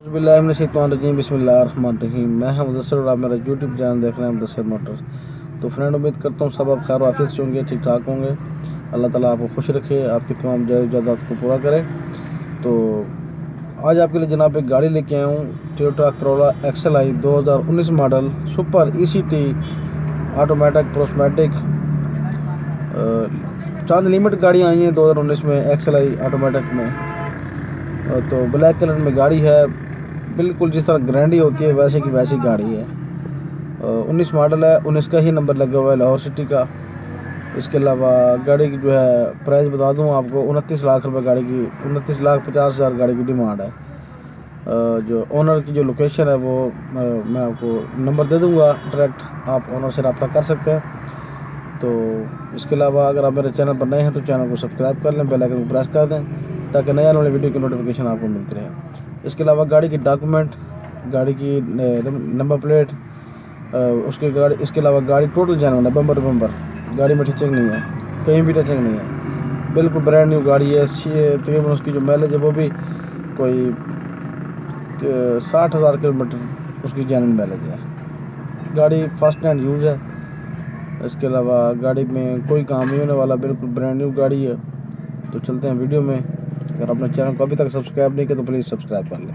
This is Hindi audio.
बिस्मिल्लाहिर्रहमानिर्रहीम। मैं हूं मुदस्सिर और आप मेरा यूट्यूब चैनल देख रहे हैं मुदस्सिर मोटर्स। तो फ्रेंड, उम्मीद करता हूं सब आप खैर वाफियत से होंगे, ठीक ठाक होंगे। अल्लाह ताला आपको खुश रखे, आपकी तमाम ज़रूरियात को पूरा करे। तो आज आपके लिए जनाब एक गाड़ी लेके आया हूँ, Toyota Corolla XLI 2019 model, super ECT automatic प्रोस्मेटिक। चंद लिमिट गाड़ियाँ आई हैं 2019 में XLI ऑटोमेटिक में। तो ब्लैक कलर में गाड़ी है, बिल्कुल जिस तरह ग्रैंडी होती है वैसे की वैसी गाड़ी है। 19 मॉडल है, 19 का ही नंबर लगा हुआ है लाहौर सिटी का। इसके अलावा गाड़ी की जो है प्राइस बता दूं आपको, 29 लाख रुपए गाड़ी की, 29,50,000 गाड़ी की डिमांड है। जो ओनर की जो लोकेशन है वो मैं आपको नंबर दे दूंगा, डायरेक्ट आप ओनर से रब्ता कर सकते हैं। तो इसके अलावा अगर आप मेरे चैनल पर नए हैं तो चैनल को सब्सक्राइब कर लें, बेल आइकन को प्रेस कर दें ताकि नए आने वाली वीडियो की नोटिफिकेशन आपको मिलती रहे। इसके अलावा गाड़ी की डॉक्यूमेंट, गाड़ी की नंबर प्लेट, इसके अलावा गाड़ी टोटल जेन्युइन है, बम्पर गाड़ी में टचिंग नहीं है, कहीं भी टचिंग नहीं है, बिल्कुल ब्रांड न्यू गाड़ी है। तकरीबन उसकी जो माइलेज है वो भी कोई 60,000 किलोमीटर उसकी जेन्युइन माइलेज है। गाड़ी फर्स्ट हैंड यूज़ है। इसके अलावा गाड़ी में कोई काम नहीं होने वाला, बिल्कुल ब्रांड न्यू गाड़ी है। तो चलते हैं वीडियो में। अगर आपने चैनल को अभी तक सब्सक्राइब नहीं किया तो प्लीज़ सब्सक्राइब कर लें।